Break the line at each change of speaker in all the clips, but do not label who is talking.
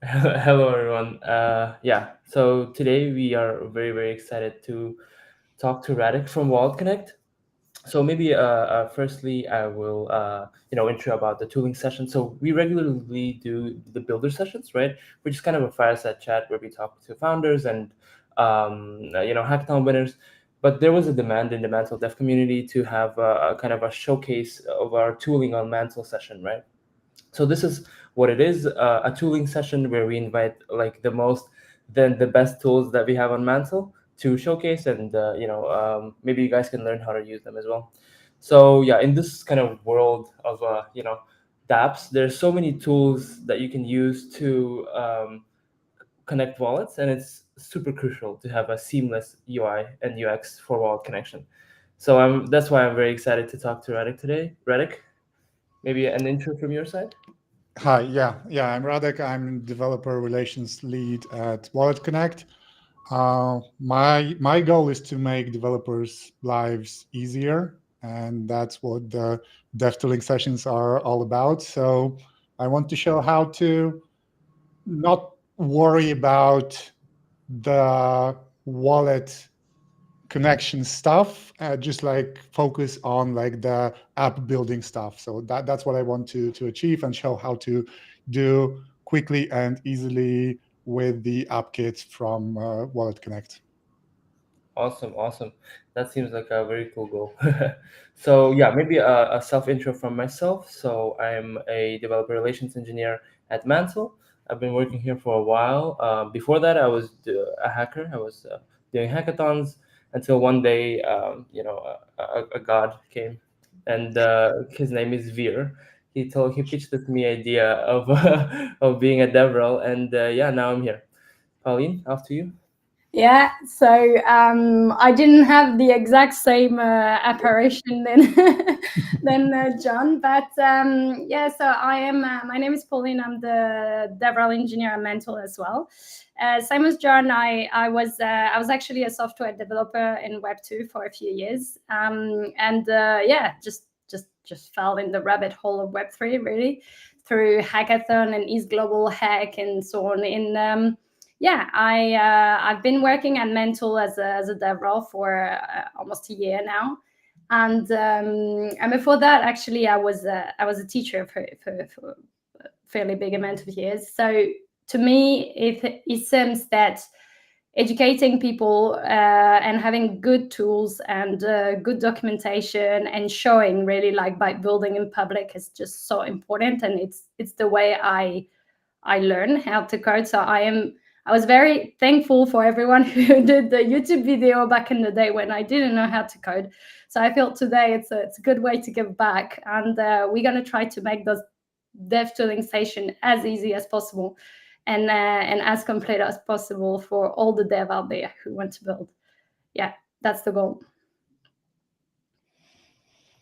Hello, everyone. So today we are very, very excited to talk to Radek from WalletConnect. So maybe, firstly, I will, intro about the tooling session. So we regularly do the builder sessions, right? Which is kind of a fireside chat where we talk to founders and, hackathon winners. But there was a demand in the Mantle Dev community to have a kind of a showcase of our tooling on Mantle session, right? So this is what it is, a tooling session where we invite like the best tools that we have on Mantle to showcase, and maybe you guys can learn how to use them as well. So yeah, in this kind of world of dApps, there's so many tools that you can use to connect wallets, and it's super crucial to have a seamless UI and UX for wallet connection. So that's why I'm very excited to talk to Radek today. Radek, maybe an intro from your side.
Hi, yeah, I'm Radek. I'm developer relations lead at WalletConnect. My goal is to make developers' lives easier, and that's what the dev tooling sessions are all about. So I want to show how to not worry about the wallet connection stuff, just like focus on like the app building stuff. So that's what I want to achieve and show how to do quickly and easily with the Appkit from WalletConnect.
Awesome, awesome. That seems like a very cool goal. So yeah, maybe a self intro from myself. So I'm a developer relations engineer at Mantle. I've been working here for a while. Before that, I was a hacker. I was doing hackathons until one day, a god came, and his name is Veer. He pitched this me idea of of being a DevRel, and yeah, now I'm here. Pauline, after you.
Yeah, so I didn't have the exact same apparition than John, but yeah. So I am. My name is Pauline. I'm the DevRel engineer at Mantle as well. Same as John, I was actually a software developer in Web 2 for a few years, and yeah, just fell in the rabbit hole of Web 3 really through hackathon and East Global Hack and so on in. Yeah, I've been working at Mantle as a dev role for almost a year now, and before that, actually, I was a teacher for a fairly big amount of years. So to me, it seems that educating people and having good tools and good documentation and showing really like by building in public is just so important, and it's the way I learn how to code. So I was very thankful for everyone who did the YouTube video back in the day when I didn't know how to code. So I feel today it's a good way to give back, and we're gonna try to make those dev tooling session as easy as possible, and as complete as possible for all the dev out there who want to build. Yeah, that's the goal.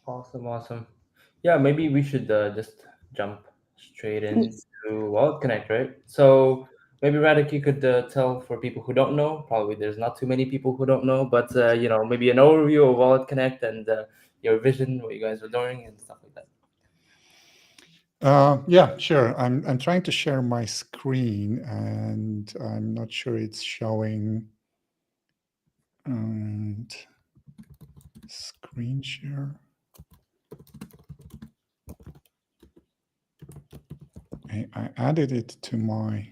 Awesome, awesome. Yeah, maybe we should just jump straight into
Yes.
Wallet Connect, right? So maybe Radek, you could tell for people who don't know. Probably there's not too many people who don't know, but maybe an overview of Wallet Connect and your vision, what you guys are doing, and stuff like that.
Yeah, sure. I'm trying to share my screen, and I'm not sure it's showing. And screen share. I added it to my.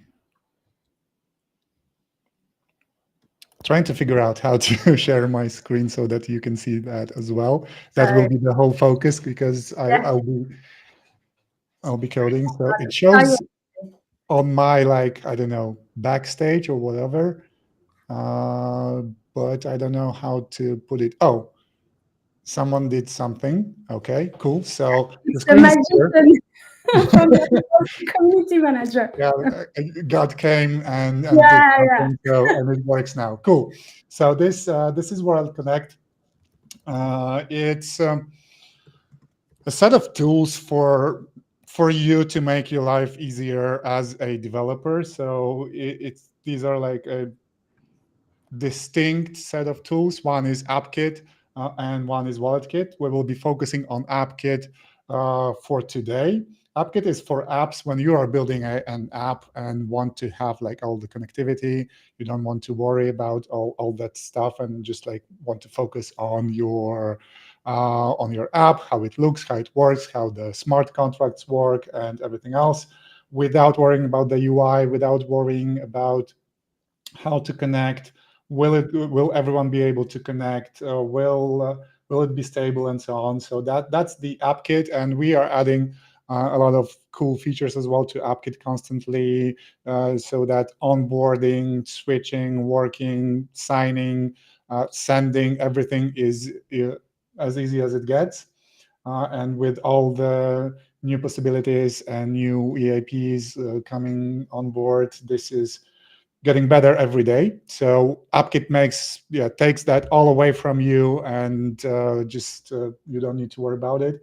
Trying to figure out how to share my screen so that you can see that as well. That will
So
be the whole focus because
yeah,
I'll be coding. So it
oh, yeah.
shows on my like I don't know backstage or whatever, uh, but I don't know how to put it. Oh, someone did something. Okay, cool. So the
It's the
screen is here.
magician from the community manager.
Yeah, God came and did
Yeah, yeah.
something, so and it works now. Cool. So this is World Connect. It's a set of tools for you to make your life easier as a developer. So it's these are like a distinct set of tools. One is Appkit and one is WalletKit. We will be focusing on Appkit for today. Appkit is for apps when you are building an app and want to have like all the connectivity. You don't want to worry about all that stuff and just like want to focus on your app, how it looks, how it works, how the smart contracts work, and everything else, without worrying about the UI, without worrying about how to connect. Will everyone be able to connect? Will it be stable and so on? So that's the Appkit, and we are adding a lot of cool features as well to Appkit constantly, so that onboarding, switching, working, signing, sending, everything is as easy as it gets. And with all the new possibilities and new EAPs coming on board, this is getting better every day. So Appkit takes that all away from you, and you don't need to worry about it.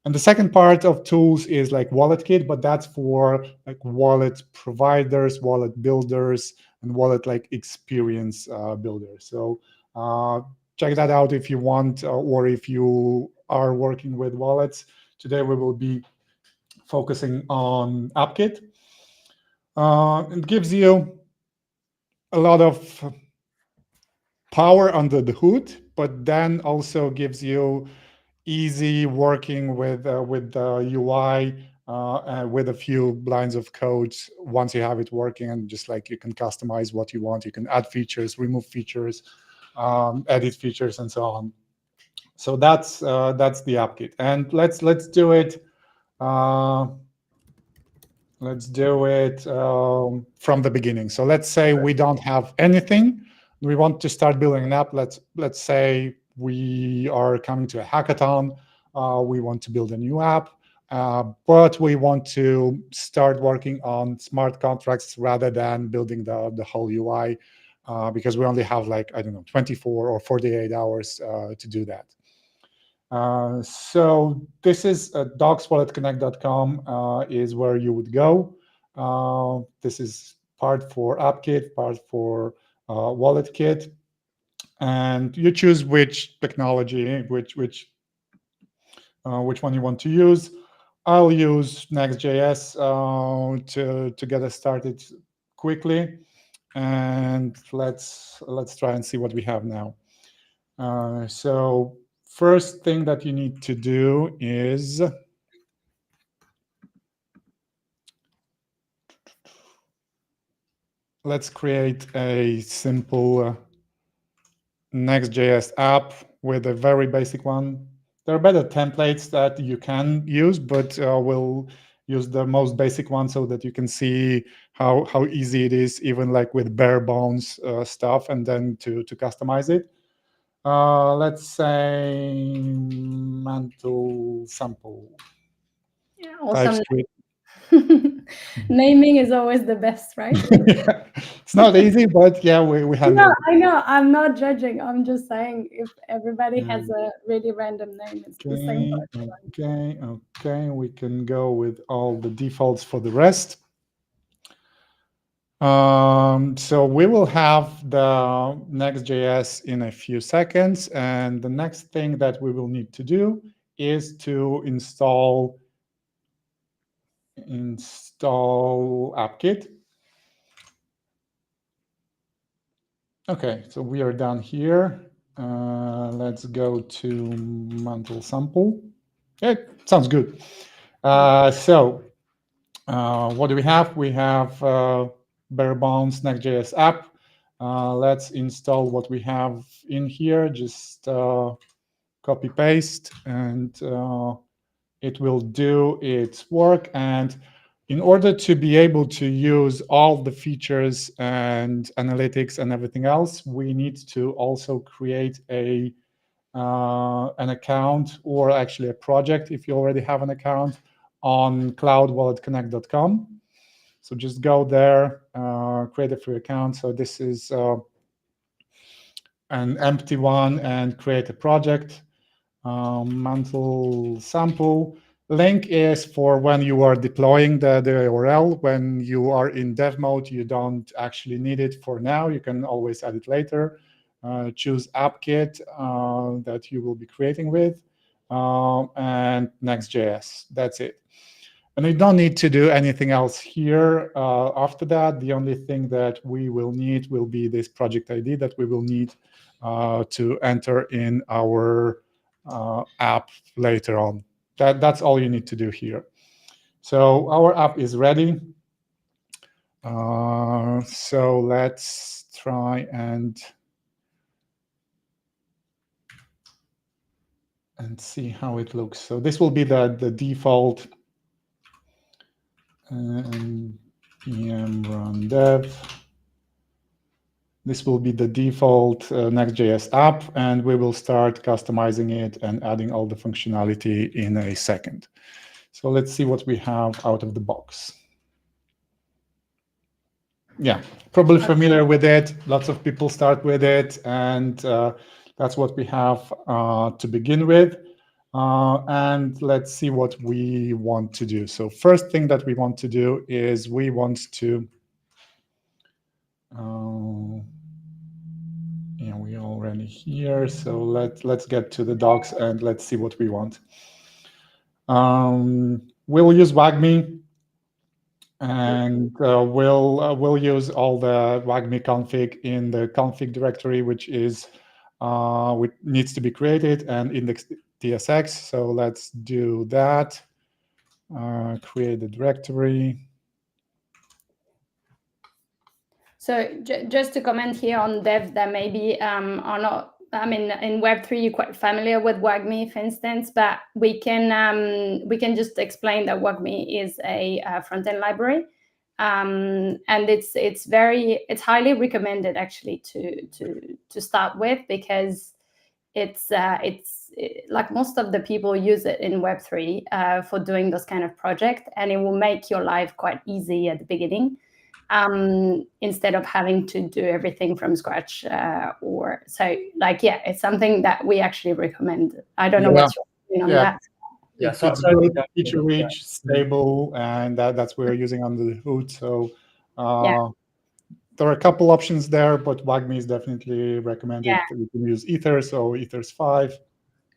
And the second part of tools is like WalletKit, but that's for like wallet providers, wallet builders, and wallet like experience builders. So check that out if you want, or if you are working with wallets. Today we will be focusing on Appkit. It gives you a lot of power under the hood, but then also gives you easy working with the UI, with a few lines of code. Once you have it working, and just like you can customize what you want, you can add features, remove features, edit features, and so on. So that's the Appkit, and let's do it. Let's do it from the beginning. So let's say we don't have anything. We want to start building an app. Let's say we are coming to a hackathon. We want to build a new app, but we want to start working on smart contracts rather than building the whole UI, because we only have like, I don't know, 24 or 48 hours to do that. So this is docs.walletconnect.com is where you would go. This is part for Appkit, part for WalletKit, and you choose which technology, which one you want to use. I'll use Next.js to get us started quickly, and let's try and see what we have now. So first thing that you need to do is let's create a simple Next.js app with a very basic one. There are better templates that you can use, but we'll use the most basic one so that you can see how easy it is, even like with bare bones stuff, and then to customize it. Let's say Mantle sample.
Yeah, awesome.
TypeScript.
Naming is always the best, right?
It's not easy, but yeah, we handle
No,
it.
I know. I'm not judging. I'm just saying if everybody has a really random name, it's the same for everyone.
Okay. We can go with all the defaults for the rest. So we will have the Next.js in a few seconds, and the next thing that we will need to do is to install Appkit. Okay, so we are done here. Let's go to Mantle sample. Yeah, sounds good. So what do we have? We have bare bones Next.js app. Let's install what we have in here. Just copy paste, and it will do its work. And in order to be able to use all the features and analytics and everything else, we need to also create an account, or actually a project if you already have an account, on cloud.walletconnect.com. So just go there, create a free account. So this is an empty one, and create a project. Mantle sample. Link is for when you are deploying the URL. When you are in dev mode, you don't actually need it for now. You can always add it later. Choose Appkit that you will be creating with, and Next.js. That's it. And you don't need to do anything else here. After that, the only thing that we will need will be this project ID that we will need to enter in our app later on. That's all you need to do here. So our app is ready. So let's try and see how it looks. So this will be the default PM run dev. This will be the default Next.js app, and we will start customizing it and adding all the functionality in a second. So let's see what we have out of the box. Yeah, probably familiar with it. Lots of people start with it, and that's what we have to begin with. And let's see what we want to do. So first thing that we want to do is we want to, yeah, we're already here. So let's get to the docs and let's see what we want. We'll use WAGMI, and we'll use all the WAGMI config in the config directory, which needs to be created and indexed TSX. So let's do that. Create the directory.
So just to comment here on dev that maybe are not, I mean, in Web3 you're quite familiar with WAGMI, for instance, but we can just explain that WAGMI is a front-end library, and it's highly recommended actually to start with, because it's like most of the people use it in Web3 for doing those kind of projects, and it will make your life quite easy at the beginning. Instead of having to do everything from scratch, or so, like, yeah, it's something that we actually recommend. I don't know what's your opinion on that.
Yeah,
it's good, feature-rich, stable, and that's what we're using under the hood. So there are a couple options there, but WAGMI is definitely recommended.
Yeah.
You can use Ethers or Ethers 5.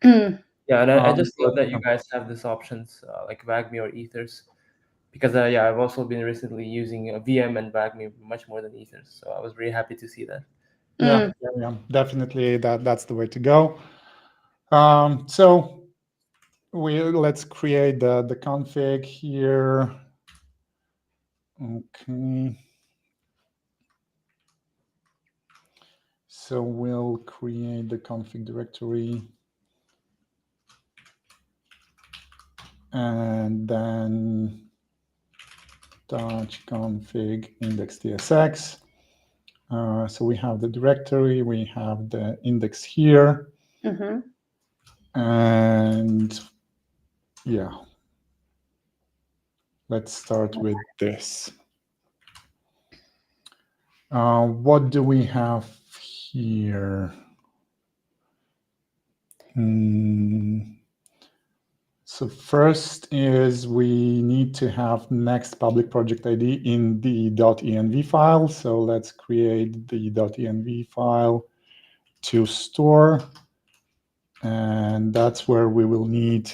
Yeah, and I just love that you guys have these options like WAGMI or Ethers. Because yeah, I've also been recently using VM and WAGMI much more than Ethers, so I was very happy to see that.
Yeah, definitely that's the way to go. So let's create the config here. Okay. So we'll create the config directory, and then .config index.tsx. So we have the directory, we have the index here, and yeah, let's start with this. What do we have here? So first is we need to have next public project ID in the .env file. So let's create the .env file to store. And that's where we will need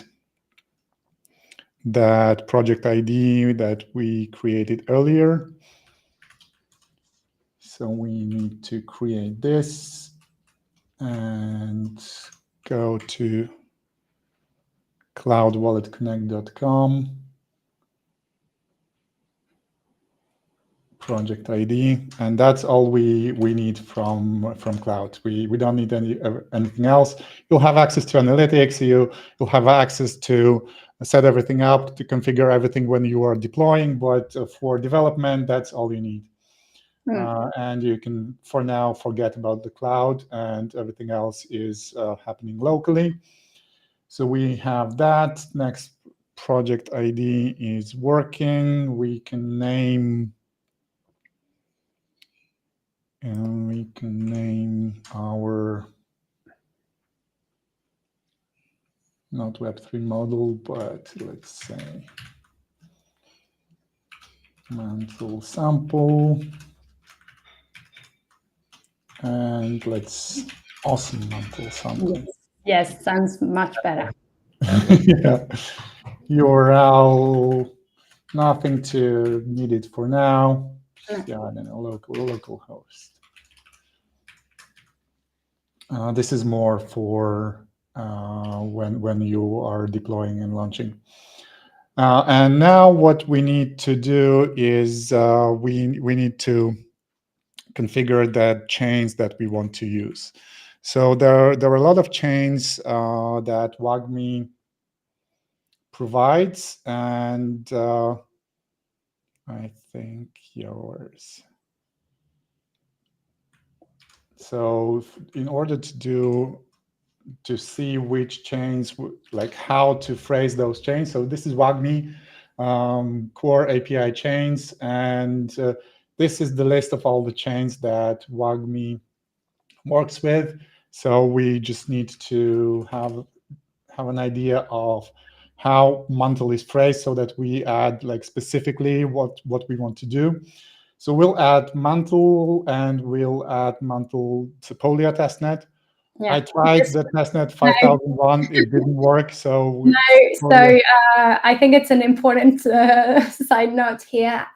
that project ID that we created earlier. So we need to create this and go to cloud.walletconnect.com, project ID, and that's all we need from cloud. We don't need anything else. You'll have access to analytics. You'll have access to set everything up, to configure everything when you are deploying, but for development, that's all you need. And you can, for now, forget about the cloud, and everything else is happening locally. So we have that. Next project ID is working. We can name our not Web3 model, but let's say Mantle sample. And let's awesome Mantle sample.
Yes, sounds much better.
Yeah. URL Nothing to needed for now. Yeah, I don't know, local host. This is more for when you are deploying and launching. And now what we need to do is we need to configure the chains that we want to use. So there are a lot of chains that WAGMI provides, and I think yours. So in order to see which chains, like how to phrase those chains. So this is WAGMI core API chains, and this is the list of all the chains that WAGMI works with. So we just need to have an idea of how Mantle is phrased so that we add like specifically what we want to do. So we'll add Mantle and we'll add Mantle Sepolia testnet.
Yeah.
I tried the testnet 5001, it didn't work. So
I think it's an important side note here.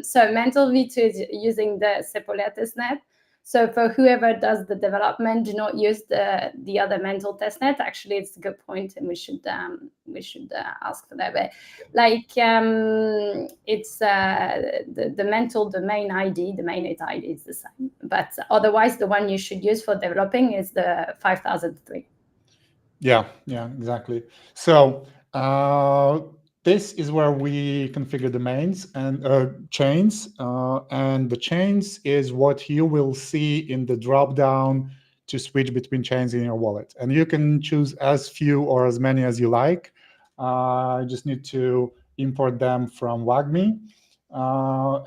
So Mantle V2 is using the Sepolia testnet. So for whoever does the development, do not use the other Mantle testnet. Actually, it's a good point, and we should ask for that. But like it's the Mantle domain ID, the mainnet ID is the same. But otherwise, the one you should use for developing is the 5003.
Yeah, exactly. So this is where we configure domains and chains, and the chains is what you will see in the dropdown to switch between chains in your wallet. And you can choose as few or as many as you like. You just need to import them from WAGMI.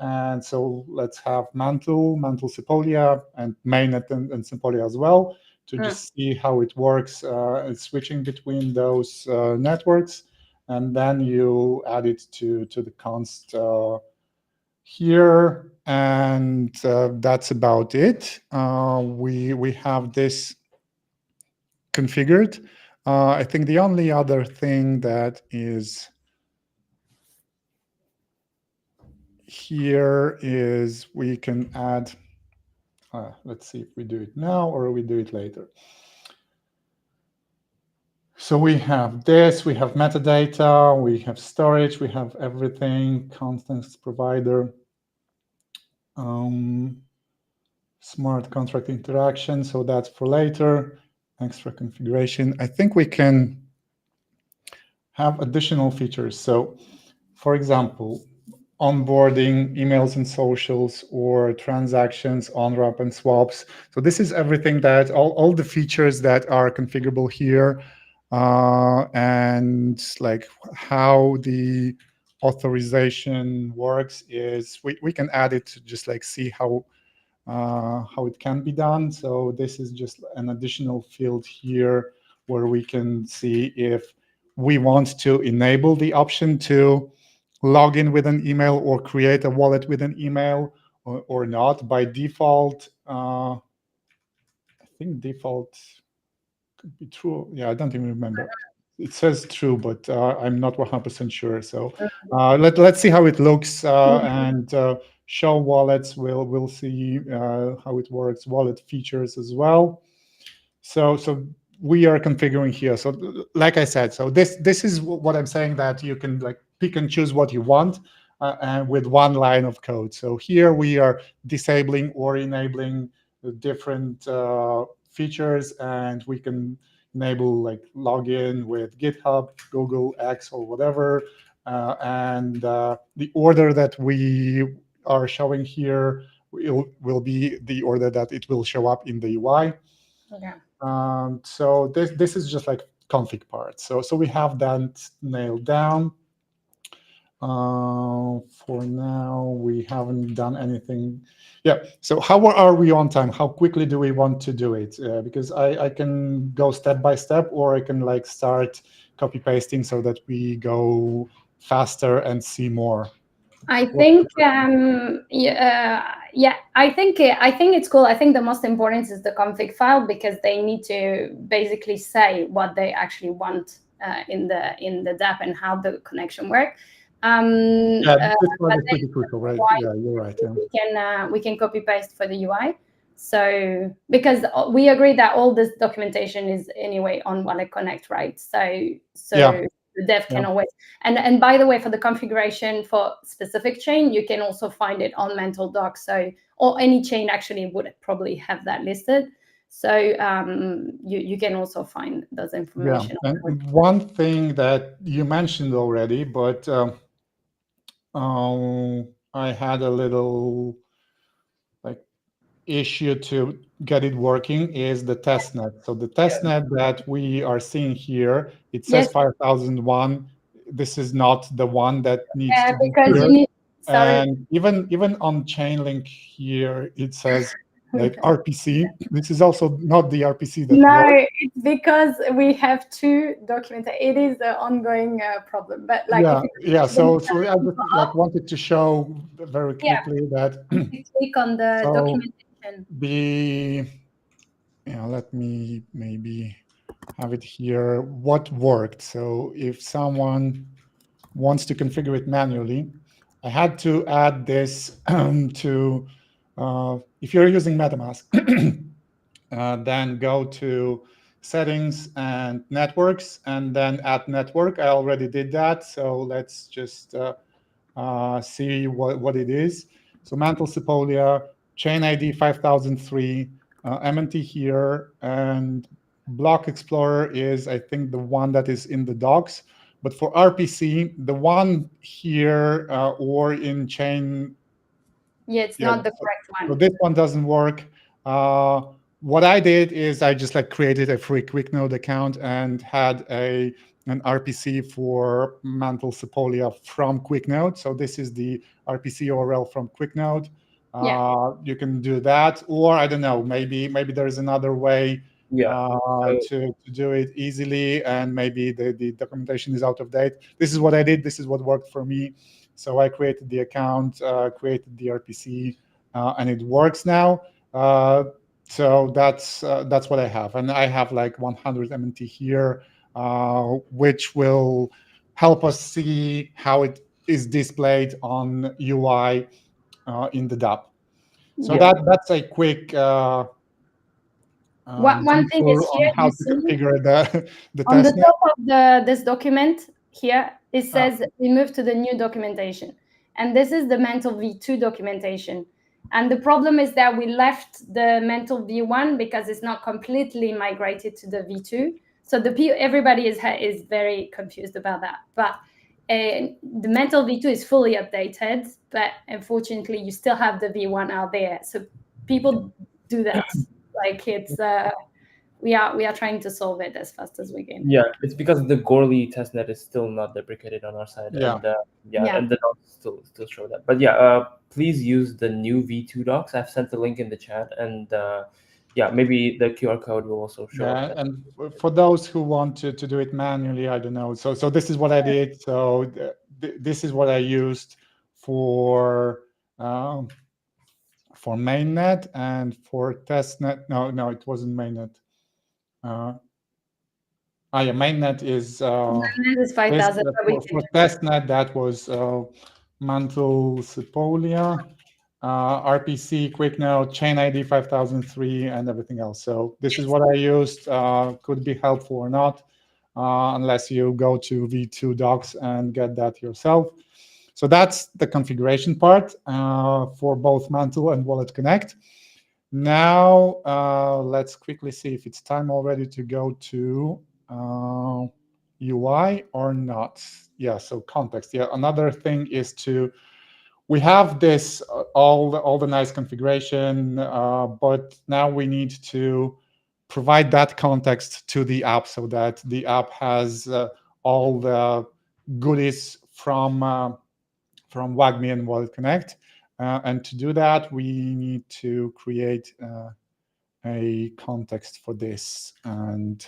And so let's have Mantle Sepolia, and mainnet and Sepolia as well, to just see how it works, switching between those networks. And then you add it to the const here, and that's about it. We have this configured. I think the only other thing that is here is we can add, let's see if we do it now or we do it later. So we have this, we have metadata, we have storage, we have everything, constants provider, smart contract interaction. So that's for later, extra configuration. I think we can have additional features. So for example, onboarding, emails and socials, or transactions, on-ramp and swaps. So this is everything that, all the features that are configurable here. And like how the authorization works is we can add it to just like see how it can be done. So this is just an additional field here where we can see if we want to enable the option to log in with an email or create a wallet with an email or not. By default, I think default could be true. Yeah, I don't even remember. It says true, but I'm not 100% sure. So let's see how it looks, and show wallets. We'll see how it works. Wallet features as well. So we are configuring here. So like I said, so this is what I'm saying, that you can like pick and choose what you want and with one line of code. So here we are disabling or enabling the different features, and we can enable like login with GitHub, Google, X, or whatever. And the order that we are showing here will be the order that it will show up in the UI.
Okay.
So this is just like config part. So we have that nailed down. For now, we haven't done anything. Yeah. So how are we on time? How quickly do we want to do it? Because I can go step by step, or I can like start copy pasting so that we go faster and see more.
I think I think it's cool. I think the most important is the config file, because they need to basically say what they actually want in the DApp and how the connection works.
Yeah, this part is pretty crucial, right? Yeah, you're right. Yeah.
We can copy paste for the UI. So because we agree that all this documentation is anyway on WalletConnect, right? So
Yeah.
the dev can always, and by the way, for the configuration for specific chain, you can also find it on Mantle Doc. So, or any chain actually would probably have that listed. So you can also find those information.
Yeah, and one thing that you mentioned already, but I had a little issue to get it working is the testnet. So the testnet that we are seeing here, it says 5001. This is not the one that needs to be
because
here.
you need,
And even on Chainlink here, it says like RPC. This is also not the RPC that works.
It's because we have two documents. It is an ongoing problem. But like,
yeah. So I just wanted to show very quickly that.
Click on the documentation.
Let me maybe have it here. What worked? So if someone wants to configure it manually, I had to add this to, if you're using MetaMask, then go to settings and networks, and then add network. I already did that. So let's just see what it is. So Mantle Sepolia, chain ID 5003, MNT here, and Block Explorer is, I think, the one that is in the docs. But for RPC, the one here or in chain...
it's not the correct one.
So this one doesn't work. What I did is I just created a free QuickNode account and had an RPC for Mantle Sepolia from QuickNode. So this is the RPC URL from QuickNode. You can do that, or I don't know, maybe there's another way to do it easily, and maybe the documentation is out of date. This is what I did. This is what worked for me. So I created the account, created the RPC, and it works now. So that's what I have, and I have 100 MNT here, which will help us see how it is displayed on UI in the DApp. So that's a quick
one thing is here,
on how to configure the
on
testnet.
the top of this document here, it says we move to the new documentation, and this is the Mantle v2 documentation. And the problem is that we left the Mantle v1 because it's not completely migrated to the v2. So everybody is very confused about that. But the Mantle v2 is fully updated, but unfortunately, you still have the v1 out there. So people do that. It's we are trying to solve it as fast as we can.
Yeah, it's because the Goerli testnet is still not deprecated on our side, and and the docs still show that. But please use the new v2 docs. I've sent the link in the chat, and maybe the QR code will also show up.
And for those who want to do it manually, I don't know. So this is what I did. So this is what I used for mainnet and for testnet. No, it wasn't mainnet. Mainnet is
5,000.
For testnet, that was Mantle Sepolia, RPC, QuickNode, chain ID 5003, and everything else. So this is what I used. Could be helpful or not, unless you go to v2 docs and get that yourself. So that's the configuration part for both Mantle and WalletConnect. Now let's quickly see if it's time already to go to UI or not. Yeah, so context. Yeah, another thing is we have this all the nice configuration, but now we need to provide that context to the app so that the app has all the goodies from WAGMI and WalletConnect. And to do that, we need to create a context for this and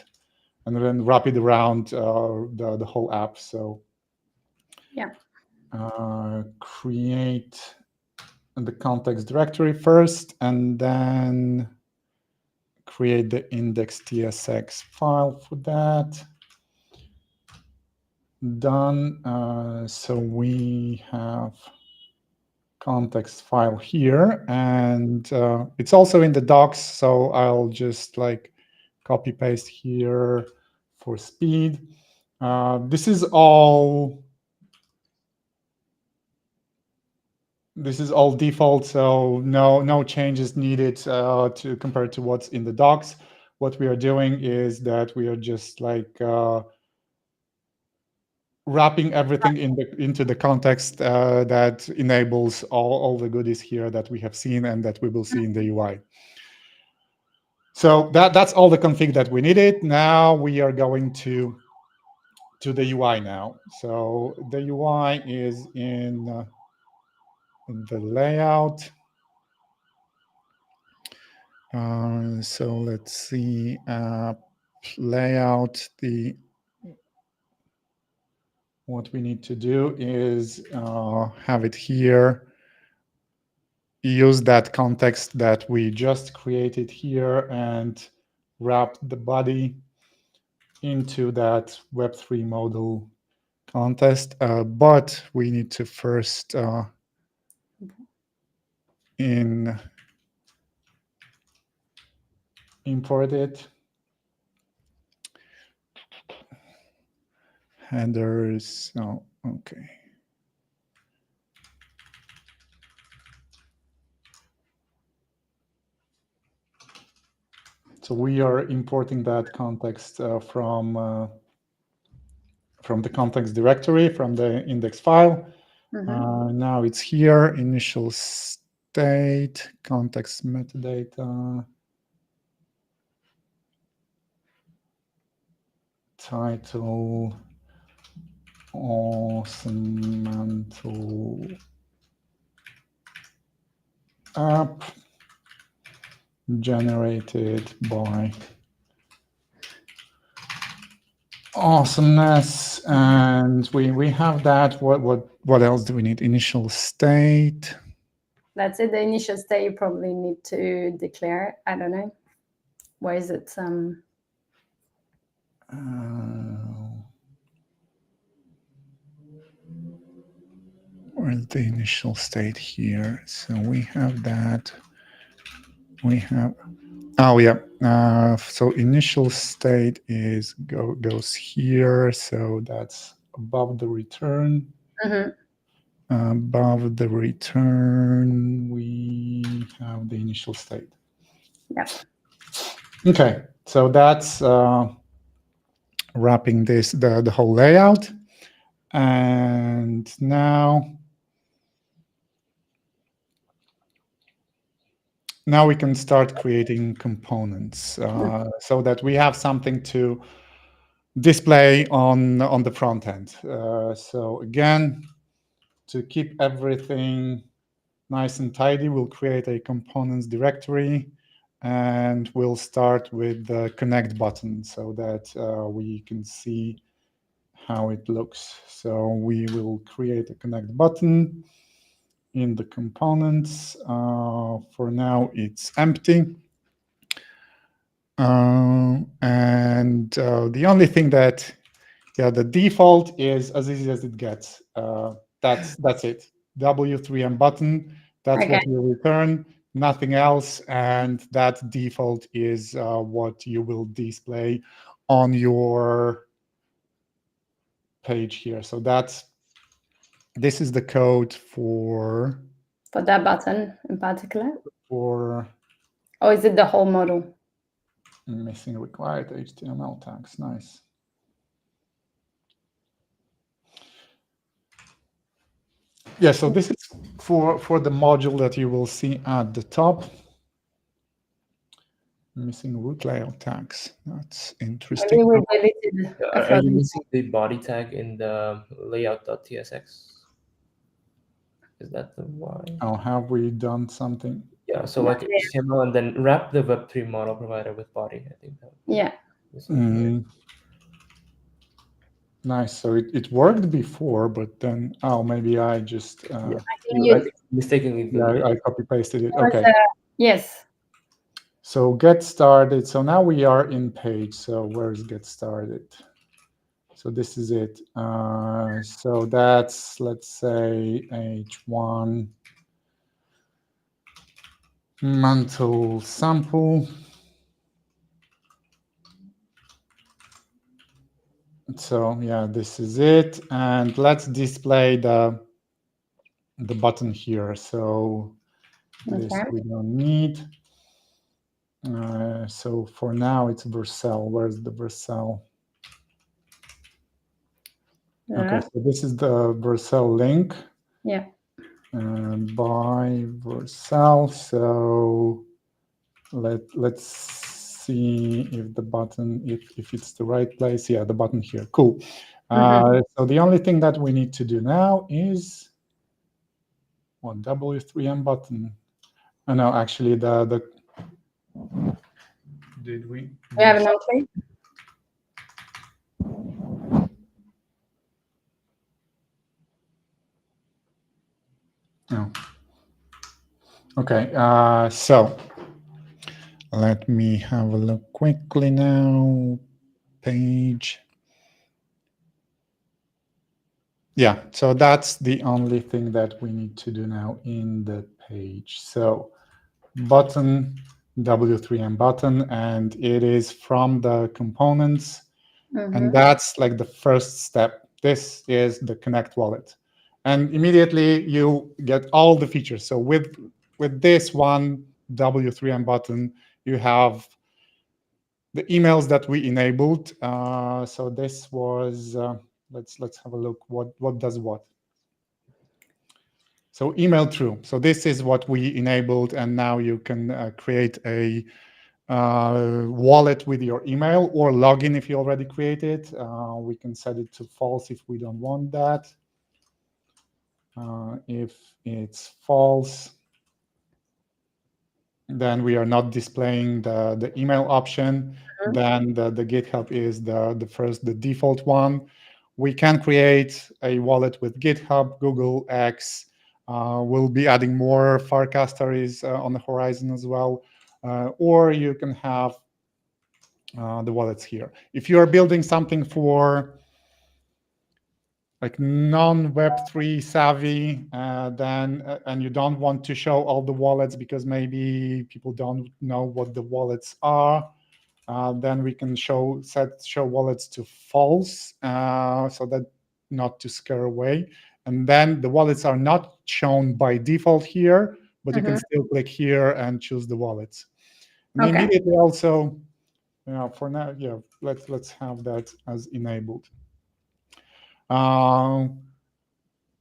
then wrap it around the whole app. So create the context directory first, and then create the index.tsx file for that. done. So we have context file here, and it's also in the docs. So I'll just like copy paste here for speed. This is all default, so no changes needed to compared to what's in the docs. What we are doing is that we are just like wrapping everything into the context that enables all the goodies here that we have seen and that we will see in the UI. So that's all the config that we needed. Now we are going to the UI now. So the UI is in the layout. So let's see, layout. What we need to do is have it here. Use that context that we just created here and wrap the body into that Web3 model context. But we need to first import it. Headers. Oh, okay. So we are importing that context from the context directory, from the index file. Now it's here, initial state, context metadata, title, awesome Mantle app generated by awesomeness, and we have that. What else do we need? Initial state.
That's it. The initial state you probably need to declare. I don't know. Where is it?
Where's the initial state here? So we have that. We have. Oh yeah. So initial state is goes here. So that's above the return. Above the return, we have the initial state.
Yeah.
Okay, so that's wrapping this the whole layout, and now we can start creating components so that we have something to display on the front end. So again, to keep everything nice and tidy, we'll create a components directory, and we'll start with the connect button so that we can see how it looks. So we will create a connect button in the components. For now, it's empty. And the only thing that, the default is as easy as it gets. That's it. W3M button. That's what we return, nothing else. And that default is what you will display on your page here. So this is the code for
that button in particular.
Or
is it the whole model?
Missing required HTML tags. Nice. Yeah, so this is for the module that you will see at the top. Missing root layout tags. That's interesting.
Maybe we deleted.
Are you missing the body tag in the layout.tsx? Is that the why?
Oh, have we done something?
Yeah, so like HTML and then wrap the Web3 model provider with body. I think that.
Yeah.
Nice. So it worked before, but then maybe I just
I think mistakenly.
I copy pasted it. Okay.
Yes.
So get started. So now we are in page. So where's get started? So this is it. So that's, let's say, H1 mantle sample. So yeah, this is it. And let's display the button here. So this we don't need. So for now, it's Vercel. Where's the Vercel? Okay, so this is the Vercel link.
Yeah.
By Vercel. So let's see if the button, if it's the right place. Yeah, the button here. Cool. So the only thing that we need to do now is what, W3M button. Oh, no, actually the did we
have an okay.
Oh. Okay, so let me have a look quickly now. Page. Yeah, so that's the only thing that we need to do now in the page. So button, W3M button, and it is from the components. And that's like the first step. This is the Connect wallet. And immediately you get all the features. So with this one W3M button, you have the emails that we enabled. So this was, let's have a look. What does what? So email through. So this is what we enabled, and now you can create a wallet with your email or login if you already created. We can set it to false if we don't want that. If it's false, then we are not displaying the email option. Then the GitHub is the default one. We can create a wallet with GitHub, Google, X. We'll be adding more. Farcaster is on the horizon as well. Or you can have the wallets here. If you are building something for like non-Web3 savvy, then and you don't want to show all the wallets because maybe people don't know what the wallets are, then we can set show wallets to false, so that not to scare away. And then the wallets are not shown by default here, but you can still click here and choose the wallets. And immediately also, for now, yeah, let's have that as enabled. And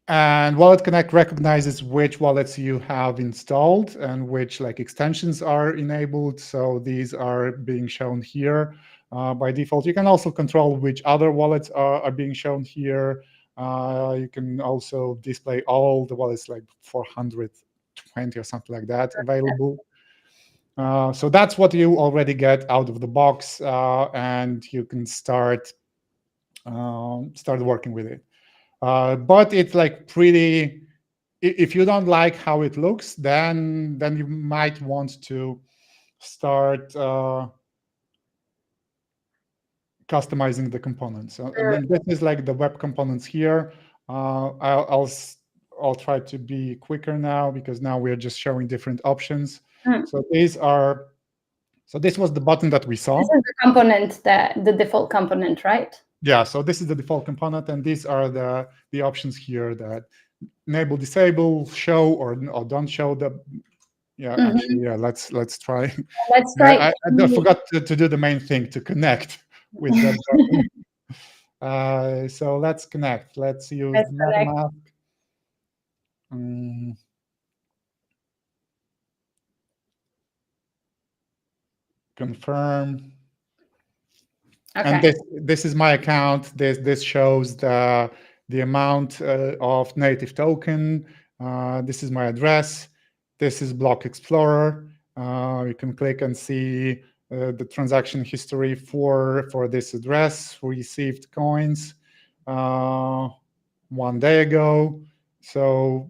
WalletConnect recognizes which wallets you have installed and which like extensions are enabled. So these are being shown here by default. You can also control which other wallets are being shown here. You can also display all the wallets, like 420 or something like that, available. So that's what you already get out of the box, and you can start working with it. But it's like pretty. If you don't like how it looks, then you might want to start customizing the components. And then this is like the web components here. I'll try to be quicker now because now we're just showing different options. So these are. So this was the button that we saw.
This is the component, the default component, right?
Yeah, so this is the default component, and these are the options here that enable, disable, show, or don't show the. Yeah, actually, yeah. Let's try.
Let's try.
I forgot to do the main thing, to connect with that button. So let's connect. Let's use MetaMask. Confirm. Okay. And this is my account. This shows the amount of native token. This is my address. This is Block Explorer. You can click and see the transaction history for this address. Received coins 1 day ago. So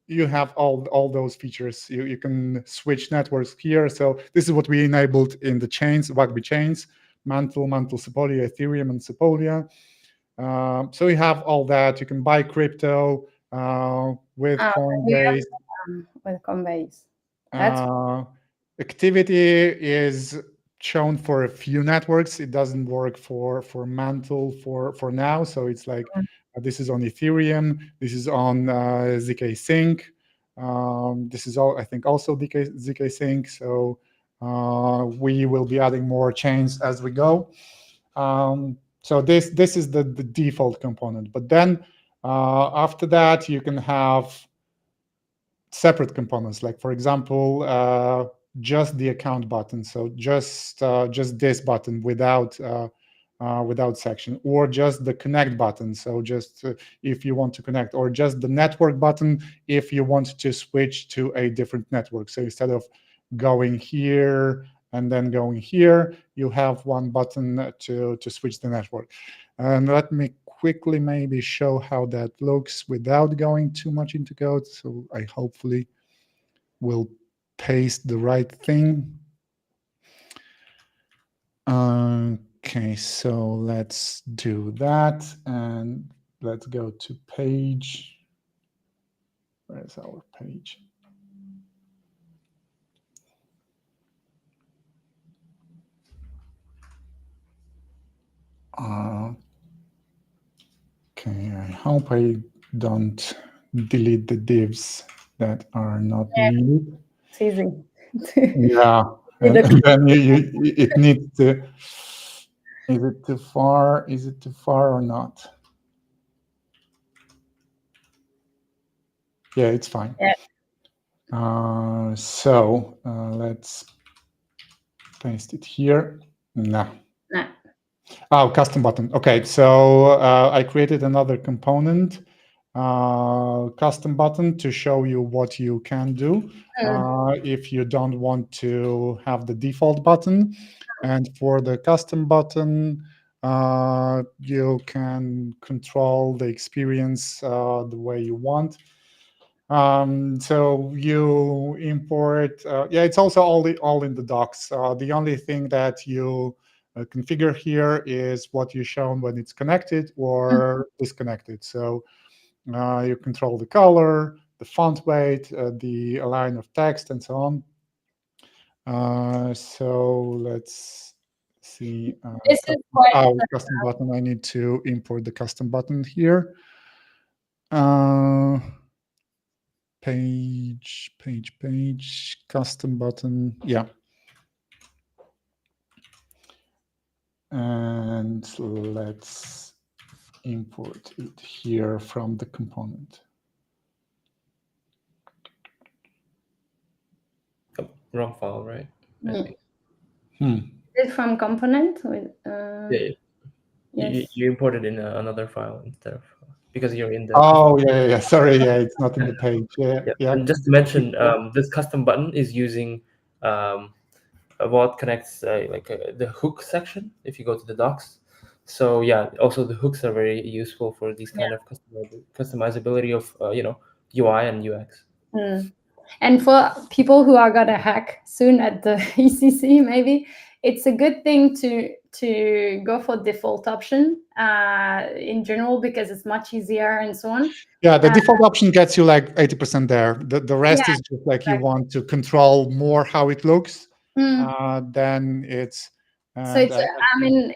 you have all those features. You can switch networks here. So this is what we enabled in the chains, WAGB chains. Mantle, Sepolia, Ethereum, and Sepolia. So you have all that. You can buy crypto with Coinbase.
With Coinbase.
Activity is shown for a few networks. It doesn't work for Mantle for now. So it's like this is on Ethereum. This is on ZK Sync. This is all I think also ZK Sync. So we will be adding more chains as we go. So this is the default component. But then after that, you can have separate components, like for example, just the account button. So just this button without section, or just the connect button. So just if you want to connect, or just the network button if you want to switch to a different network. So instead of going here and then going here, you have one button to switch the network. And let me quickly maybe show how that looks without going too much into code. So I hopefully will paste the right thing. Okay, so let's do that, and let's go to page. Where's our page? Okay, I hope I don't delete the divs that are not needed.
It's easy.
Yeah, and then it needs to. Is it too far? Is it too far or not? Yeah, it's fine.
Yeah.
So let's paste it here. No. Oh, custom button. Okay, so I created another component, custom button, to show you what you can do if you don't want to have the default button. And for the custom button, you can control the experience the way you want. So you import, yeah, it's also all in the docs. The only thing that you configure here is what you shown when it's connected or disconnected. So you control the color, the font weight, the align of text, and so on. So let's see.
This is quite
custom button. I need to import the custom button here. Page, custom button, yeah. And let's import it here from the component.
Oh, wrong file, right? I
think. Is it from component?
Yeah.
Yes.
You imported in another file instead of because you're in the.
Oh yeah. Sorry, yeah, it's not in the page. Yeah.
And just to mention, this custom button is using WalletConnect's the hook section. If you go to the docs, so yeah, also the hooks are very useful for these kind of customizability of UI and UX.
And for people who are gonna hack soon at the ECC, maybe it's a good thing to go for default option in general, because it's much easier and so on.
Yeah, the default option gets you like 80% there. The rest is just like you want to control more how it looks. Then it's.
So it's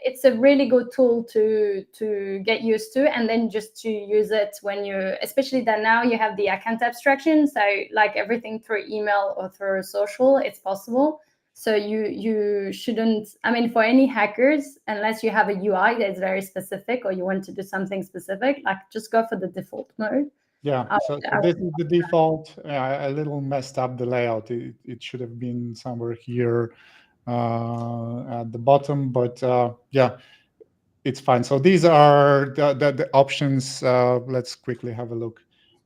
it's a really good tool to get used to, and then just to use it when you, especially that now you have the account abstraction. So like everything through email or through social, it's possible. So you shouldn't, for any hackers, unless you have a UI that's very specific or you want to do something specific, like just go for the default mode.
Yeah, so this is the default. A little messed up the layout. It should have been somewhere here at the bottom, but yeah, it's fine. So these are the options. Let's quickly have a look.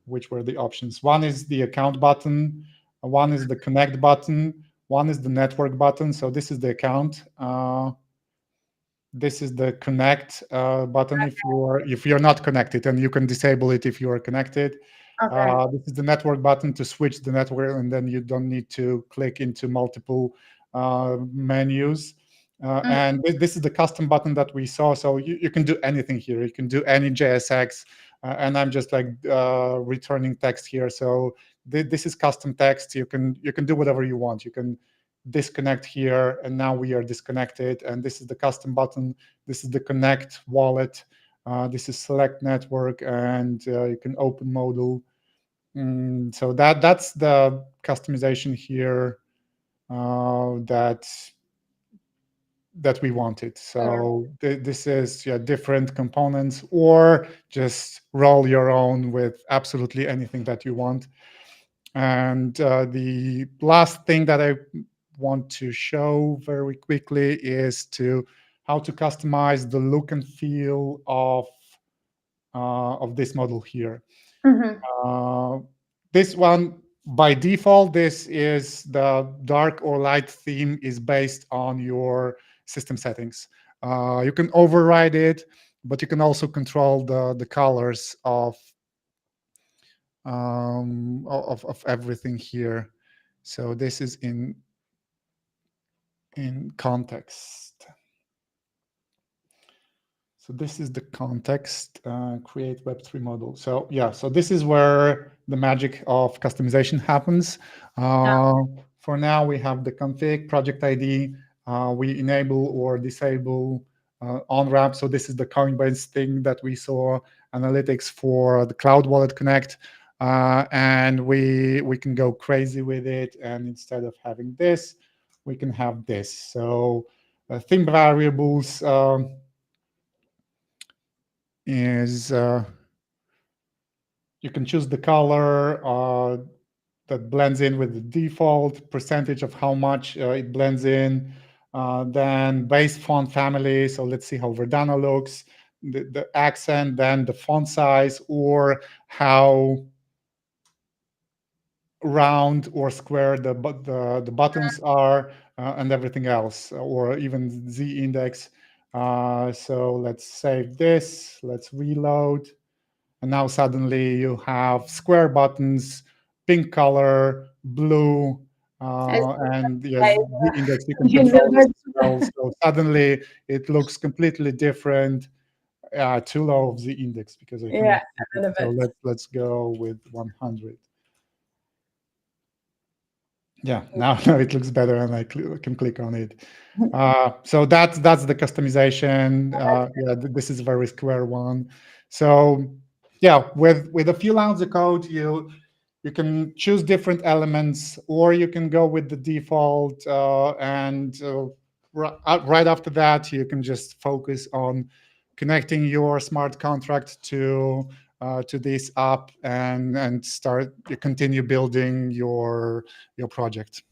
Which were the options? One is the account button. One is the connect button. One is the network button. So this is the account. This is the connect button if you're not connected, and you can disable it if you are connected. This is the network button to switch the network, and then you don't need to click into multiple menus. And this is the custom button that we saw. So you can do anything here. You can do any JSX. And I'm just like returning text here. So this is custom text. You can do whatever you want. You can disconnect here, and now we are disconnected. And this is the custom button. This is the connect wallet. This is select network, and you can open modal. So that's the customization here that we wanted. So this is different components, or just roll your own with absolutely anything that you want. And the last thing that I want to show very quickly is how to customize the look and feel of this model here. This one, by default, this is the dark or light theme is based on your system settings. You can override it, but you can also control the colors of everything here. So this is in context. So this is the context, create Web3 model. So yeah, so this is where the magic of customization happens. For now, we have the config project ID. We enable or disable on-ramp. So this is the Coinbase thing that we saw, analytics for the Cloud WalletConnect. And we can go crazy with it. And instead of having this, we can have this. So theme variables, is you can choose the color that blends in with the default, percentage of how much it blends in, then base font family. So let's see how Verdana looks, the accent, then the font size, or how round or square the buttons are, and everything else, or even Z index. So let's save this. Let's reload. And now suddenly you have square buttons, pink color, blue, and yes, the index you can control as well. So suddenly it looks completely different. Too low of the index because I cannot. So let's go with 100. Yeah, now it looks better, and I can click on it. So that's the customization. Yeah, this is a very square one. So yeah, with a few lines of code, you can choose different elements, or you can go with the default. And right after that, you can just focus on connecting your smart contract to this app, and start you continue building your project.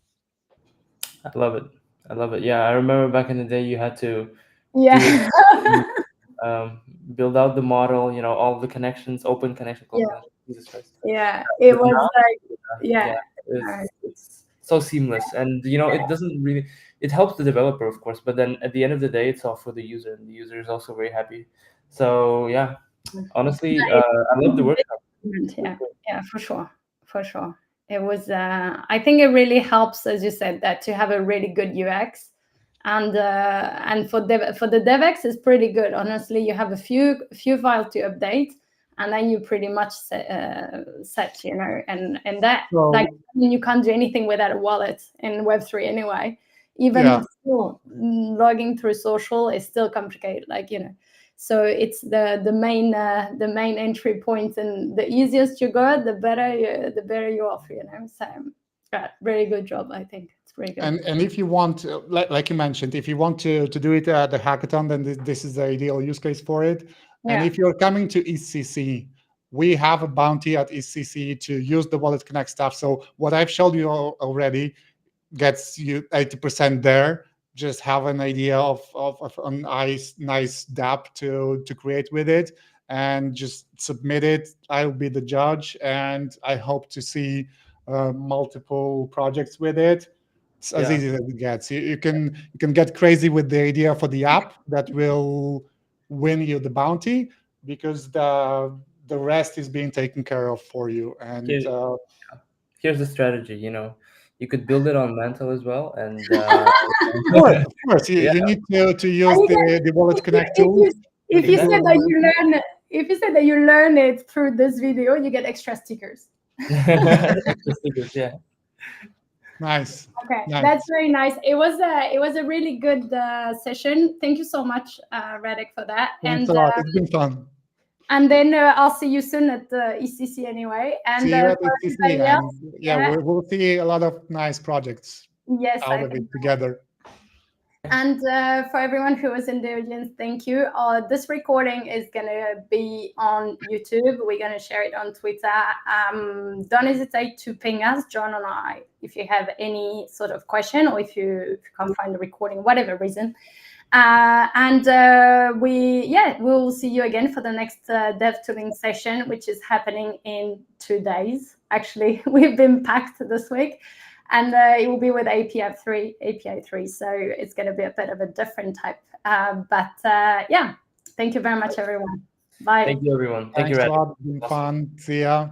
I love it. I love it. Yeah, I remember back in the day you had to do
Yeah.
it, build out the model, all the connections, open connection, close connection. Jesus Christ.
Yeah, it
But
was
now,
like,
yeah,
yeah.
it's so seamless, and it doesn't really. It helps the developer, of course, but then at the end of the day, it's all for the user, and the user is also very happy. So yeah, honestly, I love the workshop.
Yeah, for sure, for sure. It was. I think it really helps, as you said, that to have a really good UX, and for the DevX is pretty good. Honestly, you have a few files to update, and then you pretty much set, and that, like, you can't do anything without a wallet in Web3 anyway. Even still, logging through social is still complicated, so it's the main entry point, and the easiest you go, the better you're off. So very good job. I think it's pretty good.
And if you want, like you mentioned, if you want to do it at the hackathon, then this is the ideal use case for it. And if you're coming to ECC, we have a bounty at ECC to use the WalletConnect stuff. So what I've showed you already gets you 80% there. Just have an idea of a nice dApp to create with it, and just submit it. I'll be the judge, and I hope to see multiple projects with it. It's as easy as it gets. You can get crazy with the idea for the app that will win you the bounty, because the rest is being taken care of for you. And
Here's the strategy. You could build it on Mantle as well, and
Of course,
yeah,
you need to use the WalletConnect
If
tool.
if you
exactly.
said that you learn, if you said that you learn it through this video, you get extra stickers.
Extra stickers, yeah.
Nice.
Okay,
Nice.
that's very nice. It was a really good session. Thank you so much, Radek, for that.
Thanks a lot. It's been fun.
And then I'll see you soon at the ECC anyway. And
See you at
for
ECC,
everybody
and
else,
we'll see a lot of nice projects
yes,
out of it together.
And for everyone who was in the audience, thank you. This recording is going to be on YouTube. We're going to share it on Twitter. Don't hesitate to ping us, John and I, if you have any sort of question, or if you can't find the recording, whatever reason. We'll see you again for the next dev tooling session, which is happening in 2 days. Actually, we've been packed this week. And it will be with API 3. So it's going to be a bit of a different type. Thank you very much, everyone. Bye.
Thank you, everyone. Thank you,
Thanks a
Radek.
lot. It's been fun. See ya.